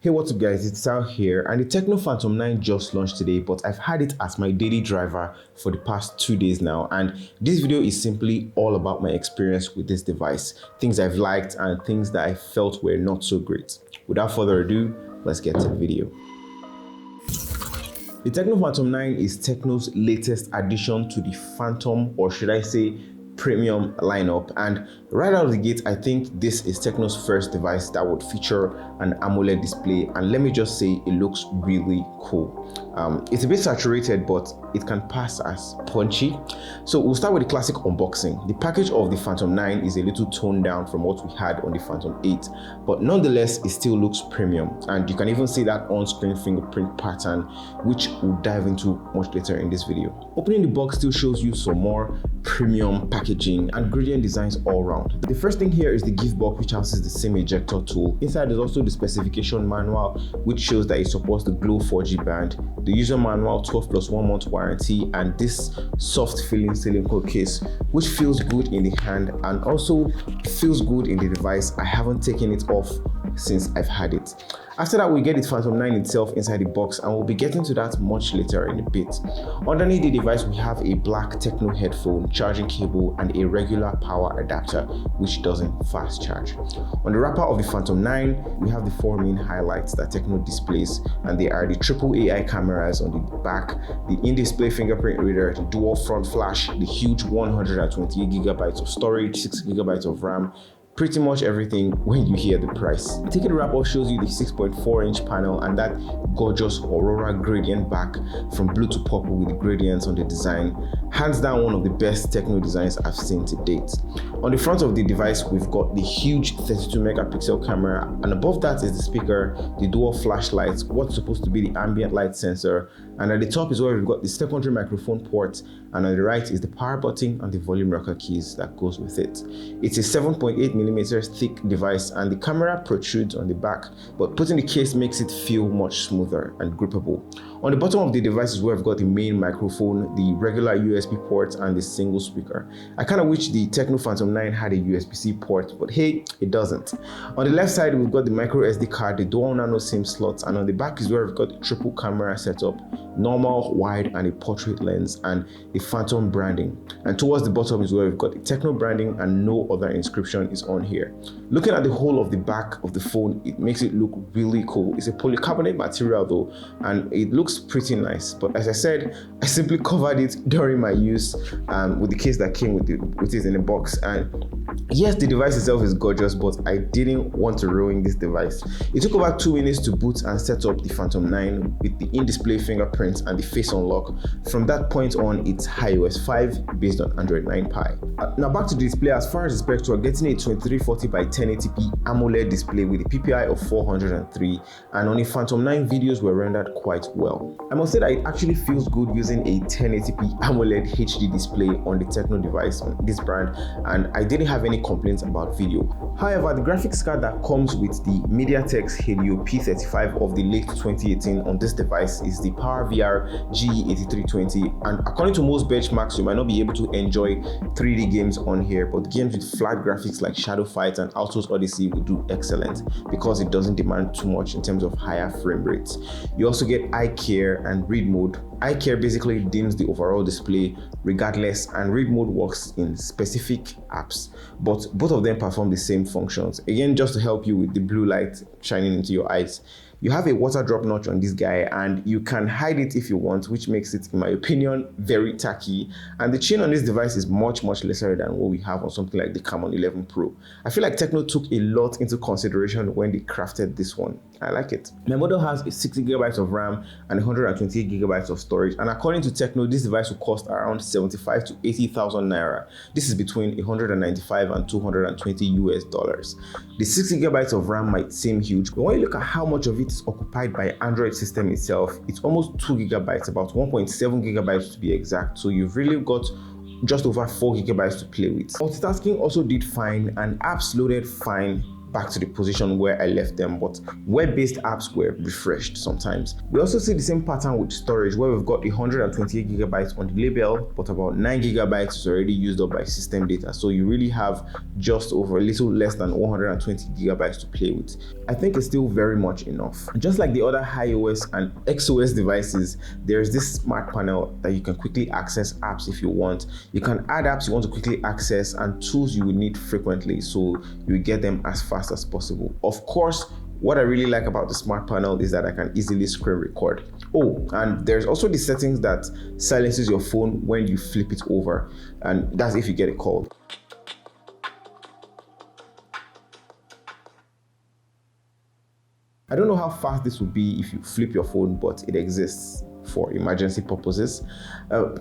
Hey, what's up guys, it's Sal here, and the TECNO Phantom 9 just launched today, but I've had it as my daily driver for the past 2 days now, and this video is simply all about my experience with this device, things I've liked and things that I felt were not so great. Without further ado, let's get to the video. The TECNO Phantom 9 is TECNO's latest addition to the Phantom, or should I say premium lineup, and right out of the gate I think this is TECNO's first device that would feature an AMOLED display, and let me just say it looks really cool. It's a bit saturated, but it can pass as punchy. So we'll start with the classic unboxing. The package of the Phantom 9 is a little toned down from what we had on the Phantom 8, but nonetheless it still looks premium, and you can even see that on-screen fingerprint pattern, which we'll dive into much later in this video. Opening the box still shows you some more premium packaging and gradient designs all around. The first thing here is the gift box, which houses the SIM ejector tool. Inside is also the specification manual, which shows that it supports the Glow 4G band, the user manual, 12 plus 1 month warranty, and this soft feeling silicone case, which feels good in the hand and also feels good in the device. I haven't taken it off since I've had it. After that, we get the Phantom 9 itself inside the box, and we'll be getting to that much later in a bit. Underneath the device, we have a black TECNO headphone, charging cable, and a regular power adapter, which doesn't fast charge. On the wrapper of the Phantom 9, we have the 4 main highlights that TECNO displays, and they are the triple AI cameras on the back, the in-display fingerprint reader, the dual front flash, the huge 128GB of storage, 6GB of RAM, pretty much everything when you hear the price. The ticket wrap-up shows you the 6.4-inch panel and that gorgeous Aurora gradient back from blue to purple with the gradients on the design. Hands down one of the best TECNO designs I've seen to date. On the front of the device, we've got the huge 32-megapixel camera, and above that is the speaker, the dual flashlights, what's supposed to be the ambient light sensor, and at the top is where we've got the secondary microphone port, and on the right is the power button and the volume rocker keys that goes with it. It's a 7.8mm thick device, and the camera protrudes on the back, but putting the case makes it feel much smoother and grippable. On the bottom of the device is where I've got the main microphone, the regular USB port, and the single speaker. I kind of wish the TECNO Phantom 9 had a USB-C port, but hey, it doesn't. On the left side, we've got the micro SD card, the dual nano SIM slots, and on the back is where we've got the triple camera setup, normal, wide, and a portrait lens, and the Phantom branding. And towards the bottom is where we've got the TECNO branding, and no other inscription is on here. Looking at the whole of the back of the phone, it makes it look really cool. It's a polycarbonate material though, and it looks pretty nice, but as I said, I simply covered it during my use with the case that came with it in the box. And yes, the device itself is gorgeous, but I didn't want to ruin this device. It took about 2 minutes to boot and set up the Phantom 9 with the in-display fingerprints and the face unlock. From that point on, it's iOS 5 based on Android 9 Pie. Now back to the display. As far as the specs, we're getting a 2340 by 1080p AMOLED display with a PPI of 403, and on the Phantom 9 videos were rendered quite well. I must say that it actually feels good using a 1080p AMOLED HD display on the TECNO device on this brand, and I didn't have any complaints about video. However, the graphics card that comes with the MediaTek's Helio P35 of the late 2018 on this device is the PowerVR GE8320, and according to most benchmarks, you might not be able to enjoy 3D games on here, but games with flat graphics like Shadow Fight and Altos Odyssey will do excellent because it doesn't demand too much in terms of higher frame rates. You also get eye care and read mode. Eye care basically dims the overall display regardless, and read mode works in specific apps, but both of them perform the same functions. Again, just to help you with the blue light shining into your eyes. You have a water drop notch on this guy, and you can hide it if you want, which makes it, in my opinion, very tacky. And the chain on this device is much lesser than what we have on something like the Camon 11 Pro. I feel like TECNO took a lot into consideration when they crafted this one. I like it. My model has a 60GB of RAM and 128GB of storage, and according to TECNO, this device will cost around 75 to 80,000 naira. This is between 195 and 220 US dollars. The 6GB of RAM might seem huge, but when you look at how much of it is occupied by Android system itself, it's almost 2GB, about 1.7GB to be exact. So you've really got just over 4GB to play with. Multitasking also did fine, and apps loaded fine back to the position where I left them, but web-based apps were refreshed sometimes. We also see the same pattern with storage, where we've got 128 gigabytes on the label, but about 9 gigabytes is already used up by system data. So you really have just over a little less than 120 gigabytes to play with. I think it's still very much enough. Just like the other iOS and XOS devices, there's this smart panel that you can quickly access apps if you want. You can add apps you want to quickly access and tools you will need frequently, so you get them as fast as possible. Of course, what I really like about the smart panel is that I can easily screen record. Oh, and there's also the settings that silences your phone when you flip it over, and that's if you get a call. I don't know how fast this will be if you flip your phone, but it exists for emergency purposes.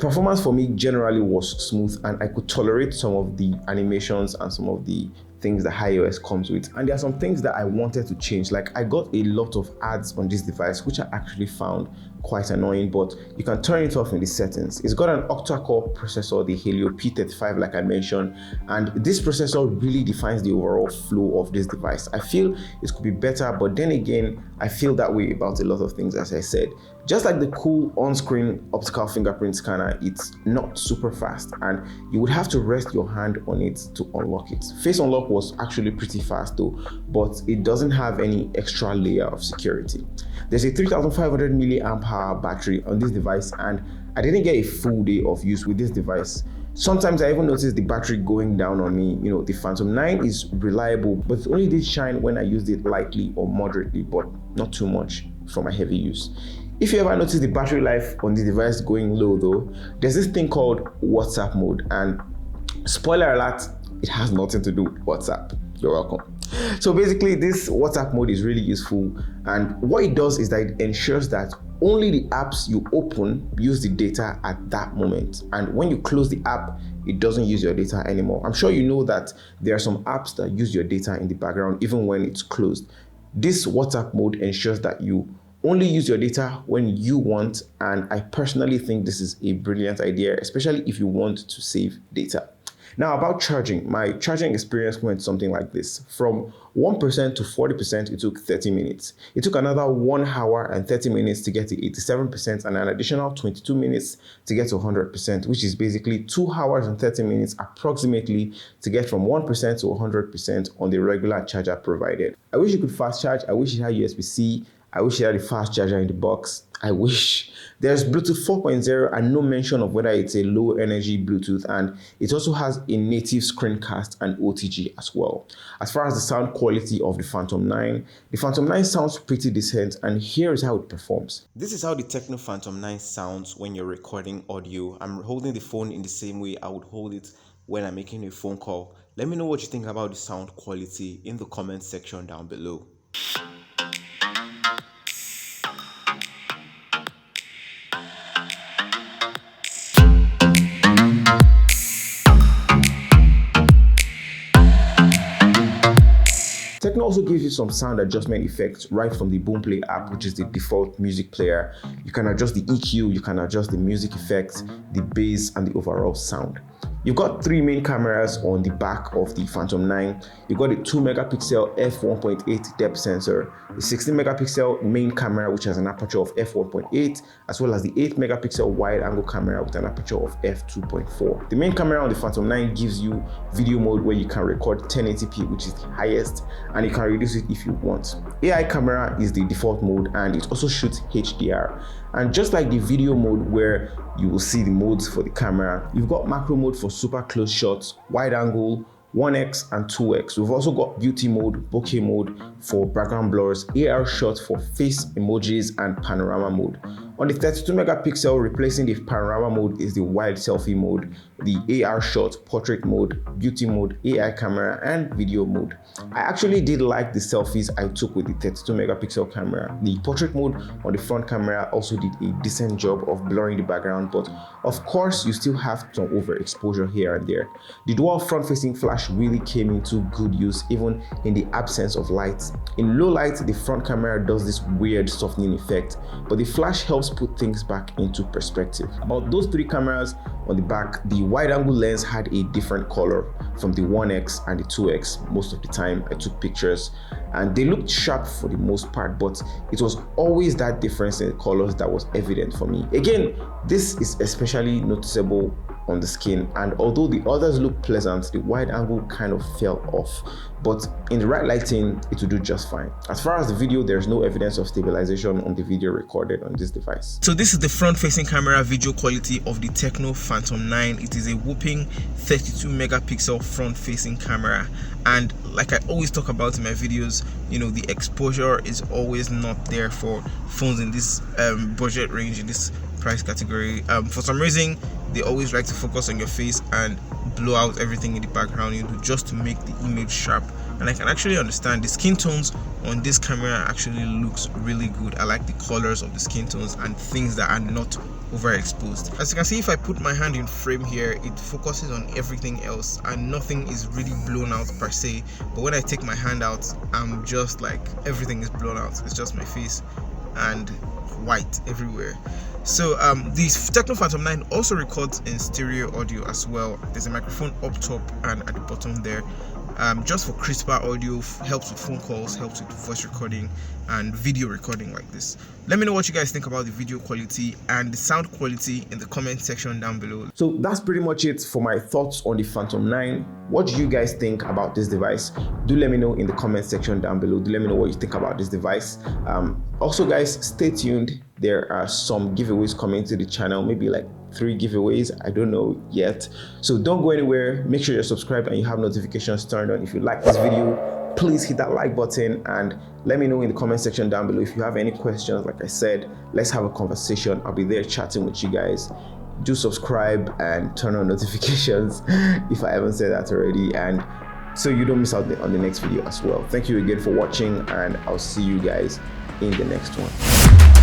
Performance for me generally was smooth, and I could tolerate some of the animations and some of the things that iOS comes with. And there are some things that I wanted to change. Like, I got a lot of ads on this device, which I actually found quite annoying, but you can turn it off in the settings. It's got an octa-core processor, the Helio P35, like I mentioned, and this processor really defines the overall flow of this device. I feel it could be better, but then again, I feel that way about a lot of things, as I said. Just like the cool on-screen optical fingerprint scanner, it's not super fast, and you would have to rest your hand on it to unlock it. Face unlock was actually pretty fast though, but it doesn't have any extra layer of security. There's a 3500 milliamp hour battery on this device, and I didn't get a full day of use with this device. Sometimes I even noticed the battery going down on me. You know, the Phantom 9 is reliable, but it only did shine when I used it lightly or moderately, but not too much for my heavy use. If you ever notice the battery life on the device going low though, there's this thing called WhatsApp mode, and spoiler alert, it has nothing to do with WhatsApp. You're welcome. So basically, this WhatsApp mode is really useful, and what it does is that it ensures that only the apps you open use the data at that moment, and when you close the app, it doesn't use your data anymore. I'm sure you know that there are some apps that use your data in the background even when it's closed. This WhatsApp mode ensures that you only use your data when you want, and I personally think this is a brilliant idea, especially if you want to save data. Now, about charging, my charging experience went something like this. From 1% to 40%, it took 30 minutes. It took another 1 hour and 30 minutes to get to 87%, and an additional 22 minutes to get to 100%, which is basically 2 hours and 30 minutes approximately to get from 1% to 100% on the regular charger provided. I wish you could fast charge. I wish it had USB-C. I wish it had a fast charger in the box. I wish. There's Bluetooth 4.0 and no mention of whether it's a low energy Bluetooth, and it also has a native screencast and OTG as well. As far as the sound quality of the Phantom 9 sounds pretty decent, and here is how it performs. This is how the TECNO Phantom 9 sounds when you're recording audio. I'm holding the phone in the same way I would hold it when I'm making a phone call. Let me know what you think about the sound quality in the comment section down below. TECNO also gives you some sound adjustment effects right from the Boomplay app, which is the default music player. You can adjust the EQ, you can adjust the music effects, the bass, and the overall sound. You've got 3 main cameras on the back of the Phantom 9. You've got a 2 megapixel f1.8 depth sensor, a 16 megapixel main camera which has an aperture of f1.8, as well as the 8 megapixel wide angle camera with an aperture of f2.4. The main camera on the Phantom 9 gives you video mode where you can record 1080p, which is the highest, and you can reduce it if you want. AI camera is the default mode, and it also shoots HDR. And just like the video mode where you will see the modes for the camera, you've got macro mode for super close shots, wide angle, 1x and 2x. We've also got beauty mode, bokeh mode for background blurs, AR shots for face emojis, and panorama mode. On the 32 megapixel, replacing the panorama mode is the wide selfie mode, the AR shot, portrait mode, beauty mode, AI camera, and video mode. I actually did like the selfies I took with the 32 megapixel camera. The portrait mode on the front camera also did a decent job of blurring the background, but of course you still have some overexposure here and there. The dual front-facing flash really came into good use even in the absence of light. In low light, the front camera does this weird softening effect, but the flash helps helps put things back into perspective. About those 3 cameras on the back, the wide angle lens had a different color from the 1x and the 2x. Most of the time I took pictures and they looked sharp for the most part, but it was always that difference in colors that was evident for me. Again, this is especially noticeable on the skin, and although the others look pleasant, the wide angle kind of fell off, but in the right lighting it will do just fine. As far as the video, there's no evidence of stabilization on the video recorded on this device. So this is the front facing camera video quality of the TECNO Phantom 9. It is a whopping 32 megapixel front facing camera, and like I always talk about in my videos, you know, the exposure is always not there for phones in this budget range, in this price category. For some reason they always like to focus on your face and blow out everything in the background, you know, just to make the image sharp. And I can actually understand the skin tones on this camera actually looks really good. I like the colors of the skin tones and things that are not overexposed. As you can see, if I put my hand in frame here, it focuses on everything else and nothing is really blown out per se. But when I take my hand out, I'm just like, everything is blown out. It's just my face and white everywhere. So the TECNO Phantom 9 also records in stereo audio as well. There's a microphone up top and at the bottom there, just for crisper audio, helps with phone calls, helps with voice recording and video recording like this. Let me know what you guys think about the video quality and the sound quality in the comment section down below. So that's pretty much it for my thoughts on the Phantom 9. What do you guys think about this device? Do let me know in the comment section down below. Do let me know what you think about this device. Also guys, stay tuned. There are some giveaways coming to the channel, maybe like 3 giveaways, I don't know yet. So don't go anywhere. Make sure you're subscribed and you have notifications turned on. If you like this video, please hit that like button and let me know in the comment section down below if you have any questions. Like I said, let's have a conversation. I'll be there chatting with you guys. Do subscribe and turn on notifications if I haven't said that already, and so you don't miss out on the next video as well. Thank you again for watching, and I'll see you guys in the next one.